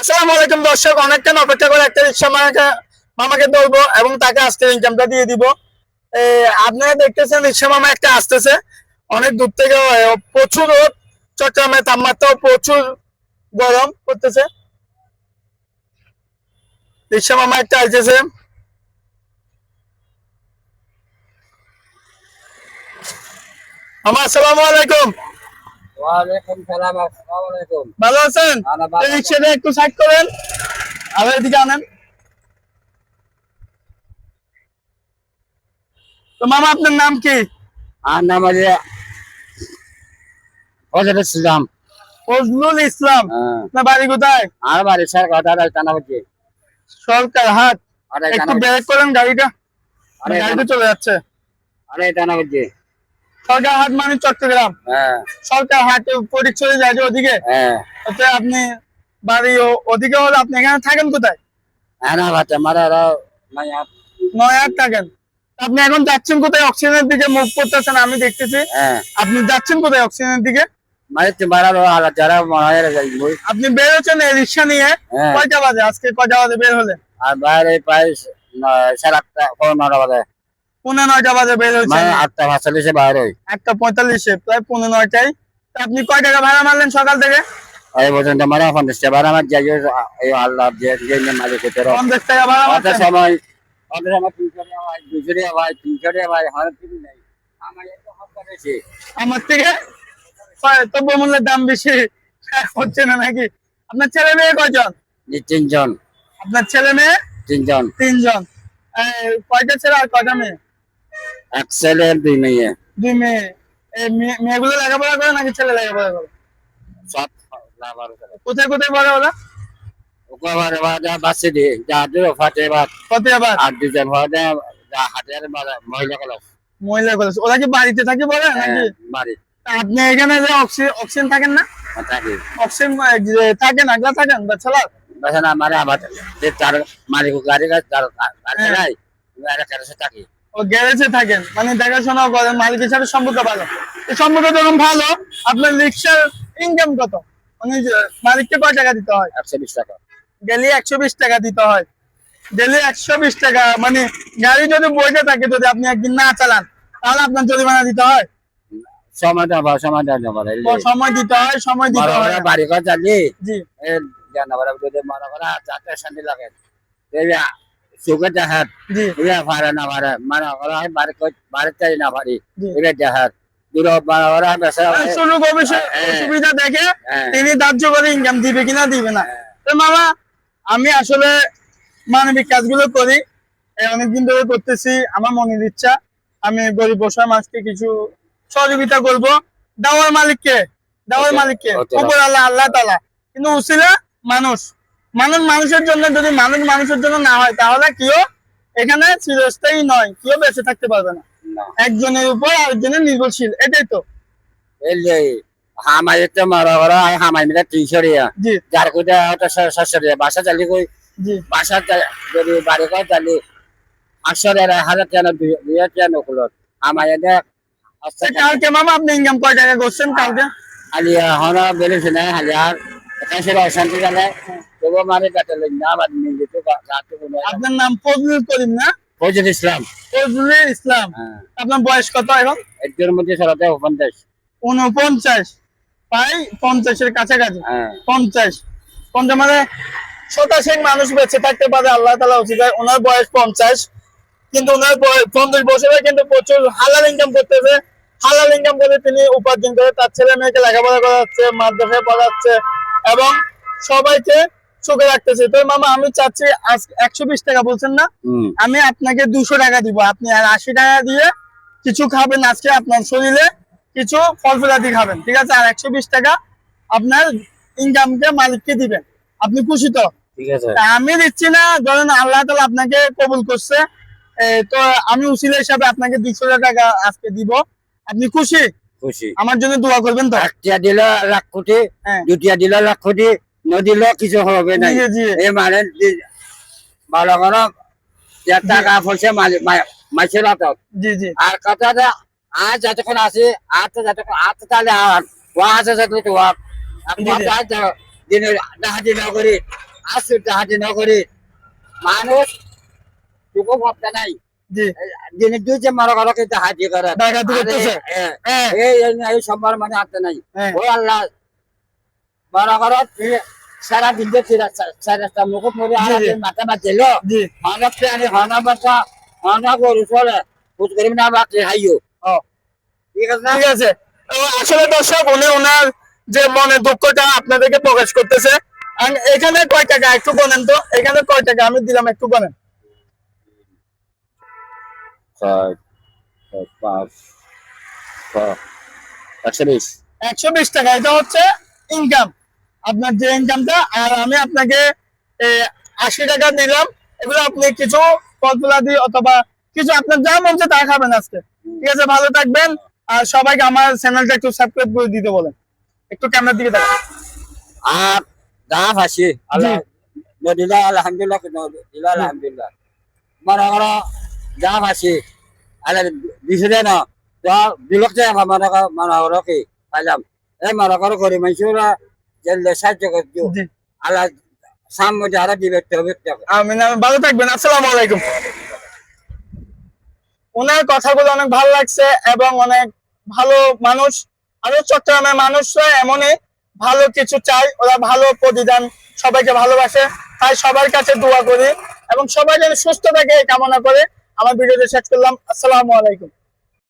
আসসালামু আলাইকুম দর্শক, অনেকক্ষণ অপেক্ষা করে একটা রিক্সা মামাকে ধরবো এবং তাকে আজকে ইনকামটা দিয়ে দিব। আপনারা দেখতেছেন রিক্সা মামা একটা আসতেছে অনেক দূর থেকে। প্রচুর রোদ, চট্টগ্রামের তাপমাত্রা প্রচুর গরম করতেছে। রিক্সা মামা একটা আসতেছে। মামা আসসালামু আলাইকুম। ওয়ালাইকুম সালাম। আসসালামু আলাইকুম। ভালো আছেন? রিক্সাটা একটু সাইড করেন, আবার এদিকে আনেন। তো মামা আপনার নাম কি? আর নাম আছে ফজল ইসলাম। ফজলুল ইসলাম। হ্যাঁ। আপনার বাড়ি কোথায়? আর বাড়ি স্যার কথা টানা হচ্ছে। সরকার হাট। আরে একটু ব্রেক করেন গাড়িটা, আরে গাড়িটা চলে যাচ্ছে। আরে টানা হচ্ছে। সরকার হাট মানে চট্টগ্রাম। হ্যাঁ সরকার হাট পরিক চলে যায় যে ওদিকে। হ্যাঁ। ওতে আপনি বাড়ি ওদিকে হলে আপনি এখানে থাকেন কোথায়? না বাচ্চা মারা নাই। নয়ার থাকেন। আপনি এখন যাচ্ছেন কোথায়? অক্সিজেনের দিকে মুভ করতেছেন আমি দেখতেছি। হ্যাঁ আপনি যাচ্ছেন কোথায় অক্সিজেনের দিকে? মানে মারা আর যারা মনে হয় আপনি বের হচ্ছেন এই রিক্সা নিয়ে। হ্যাঁ। কয়টা বাজে আজকে, কয়টা বাজে বের হলে? আর বাইরে প্রায় 8:30 9টা বাজে। 9:30 বাজে বের হয়েছে। মানে 8:45 বাইরে হই। 1:45 প্রায় 9:45। আপনি কয় টাকা ভাড়া মারলেন সকাল থেকে? এই পর্যন্ত মারা 50 টাকা ভাড়া আমার যাই এই আল্লাহ যে মালিক হতে 50 টাকা ভাড়া অত মারছেন। সময় 300 টাকা ভাই 200 টাকা ভাই 300 টাকা ভাই হাজার কিছু নেই। আমার এত খরচা বেশি। আমার থেকে দ্রব্যমূল্যের দাম বেশি হচ্ছে না নাকি? আপনার ছেলে মেয়ে কয়জন? তিনজন। আপনার ছেলে মেয়ে? তিনজন। তিনজন। কয়টা ছেলে আর কয়টা মেয়ে? এক ছেলে 2 মেয়ে। 2 মেয়ে। মেয়েগুলো লেখাপড়া করে নাকি ছেলে লেখাপড়া করে? সব লাভার করে। কোথায় কোথায় পড়ে ওরা? ওকবার বাদা বাসে দি যাদু ফাতেবাদ ফতেহাবাদ। আর দুজন বাদা হাতের মহিলা ক্লাস। মহিলা কলেজ। ওরা কি বাড়িতে থাকে পড়ে নাকি? বাড়ি আপনি এখানে যে অক্সিজেন থাকেন না? থাকি। অক্সিজেন থাকেন, আগলা থাকেন বাচ্চারা? বাসা আমার আবার তার মালিক গাড়ি তার গাড়ি নাই গাড়ি কাছে থাকি। ও গ্যারেজে থাকেন, মানে দেখাশোনা করেন, মালিকের সাথে সম্পর্ক ভালো। এই সম্পর্ক যখন ভালো, আপনার রিক্সার ইনকাম কত? মানে মালিককে কয় টাকা দিতে হয়? 120 টাকা। ডেলি 120 টাকা দিতে হয়। ডেলি 120 টাকা, মানে গাড়ি যদি বইতে থাকে, যদি আপনি একদিন না চালান তাহলে আপনার জরিমানা দিতে হয়। সময় দেওয়া সময় দেওয়া সময় দিতে হয়, সময় দিতে হয়। বাড়ি ঘর চালি জি। জানাবার যদি মনে করা 4টা শান্তি লাগে সুখে দেখার জি পারে না পারে মানে ওরা বাড়ি চাই না পারি জি। এটা দেখার দূর ওরা বেসা সুযোগ সুবিধা দেখে তিনি ধার্য করে ইনকাম দিবে কিনা দিবে না। তো মামা, আমি আসলে মানবিক কাজগুলো করি, অনেকদিন ধরে করতেছি। আমার মনের ইচ্ছা আমি গরিব বসা মানুষকে কিছু সহযোগিতা করব। দাওয়ার মালিককে, দাওয়ার মালিককে উপর আল্লাহ, আল্লাহ তাআলা। কিন্তু উসিলা মানুষ। মানুষের জন্য, যদি মানুষ মানুষের জন্য না হয় তাহলে কেউ এখানে চিরস্থায়ী নয়, কেউ বেঁচে থাকতে পারবে না। একজনের উপর আরেকজনের নির্ভরশীল, এটাই তো। হামাই তো মারা ওরা হামাই মিলে 300 টাকা জি যার কোটা 700 টাকা বাসা চালি কই জি। বাসা যদি বাড়ি ঘর চালি 800 টাকা 1000 টাকা 2000 টাকা নকুল হামাই দেখ। কালকে মামা আপনি ইনকাম কয় টাকা করছেন কালকে? হালিয়া হনা বেলেছে না হালিয়ার একাশে অশান্তি জানে তবু মানে কাটে না বাদ নিয়ে তো গাতে কোনো। আপনার নাম ফজলুল করিম না? ফজল ইসলাম। ফজলুল ইসলাম। আপনার বয়স কত এখন? এর মধ্যে সরাতে 50। 49, প্রায় 50-এর কাছাকাছি। 50 মানে 87 মানুষ বেঁচে থাকতে পারে আল্লাহ তাআলা উচিত। ওনার বয়স 50, কিন্তু ওনার 50 বছরে কিন্তু প্রচুর হালাল ইনকাম করতেছে। হালাল ইনকাম করে তিনি উপার্জন করে তার ছেলে মেয়েকে লেখাপড়া করাচ্ছে, মাদ্রাসায় পড়াচ্ছে এবং সবাইকে সুখে রাখতেছে। তো মামা, আমি চাচ্ছি 120 টাকা বলছেন না, আমি আপনাকে 200 টাকা দিব। আপনি আর 80 টাকা দিয়ে কিছু খাবেন, আজকে আপনার শরীরে কিছু ফল ফলাদি খাবেন, ঠিক আছে? আর 120 টাকা আপনার ইনকামকে মালিককে দিবেন। আপনি খুশি তো? ঠিক আছে। আমি দিচ্ছি না, ধরেন আল্লাহ তাআলা আপনাকে কবুল করছে, তো আমি উসিলা হিসাবে আপনাকে 200 টাকা আজকে দিব। আপনি খুশি? খুশি। আমার জন্য দোয়া করবেন তো? একটা দিল লাখ কোটি, দুটিয়া দিল লাখ কোটি, নদিল কিছু হবে না। এই মানে ভালো করো টাকা পয়সা মাছের হাতত। জি জি। আর কথাটা আজ যতক্ষণ আছে আর তো যতক্ষণ আর তো তাহলে আর ওয়া আছে যতক্ষণ তো দিনে দেখা দিন করি আসছে হাতে নগরী মানুষ টুকু ভাবতে নাই জি দিনে দুই যে মারা গেল কিন্তু হাজির করে ডাকাতি করতেছে। হ্যাঁ এই সম্মান মানে হাতে নাই হ্যাঁ। ও আল্লাহ মারা গেল সারা দিন সারা মুখ মরে জি, জি। মাথা বাঁচিল জি হনক প্রাণী হনা বাচ্চা হনা গরু চলে খুঁজ করি না বাকি হাইও ও ঠিক আছে না ঠিক আছে। তো আসলে দর্শক উনি ওনার যে মনে দুঃখটা আপনাদেরকে প্রকাশ করতেছে। আর এখানে কয় টাকা একটু বলেন তো, এখানে কয় টাকা আমি দিলাম একটু বলেন। 6 5 120 120 টাকা, এটা হচ্ছে ইনকাম, আপনার যে ইনকামটা। আর আমি আপনাকে 80 টাকা দিলাম, এগুলো আপনি কিছু ফলফুলা দিয়ে অথবা কিছু আপনার যা মন চায় তা খাবেন আজকে। ঠিক আছে, ভালো থাকবেন। আর সবাইকে আমার চ্যানেলটা একটু সাবস্ক্রাইব করে দিতে বলেন, একটু ক্যামেরার দিকে তাকান। আর যা ফাঁসি আল্লাহ নদিলা আলহামদুলিল্লাহ নদিলা আলহামদুলিল্লাহ মনে করো যা ফাঁসি আল্লাহ দিছে না যা বিলকতে মনে করো কি পাইলাম এই মনে করো করি মানুষরা যে সাহায্য করছো জি আল্লাহ সামনে যারা দিবে তবে আমিন, ভালো থাকবেন। আসসালামু আলাইকুম। ওনার কথাগুলো অনেক ভালো লাগছে এবং অনেক ভালো মানুষ। আরো চট্টগ্রামের মানুষরা এমনই ভালো কিছু চায়, ওরা ভালো প্রতিদান, সবাইকে ভালোবাসে। তাই সবার কাছে দোয়া করি এবং সবাই যেন সুস্থ থাকে এই কামনা করে আমার ভিডিওটা শেষ করলাম। আসসালামু আলাইকুম।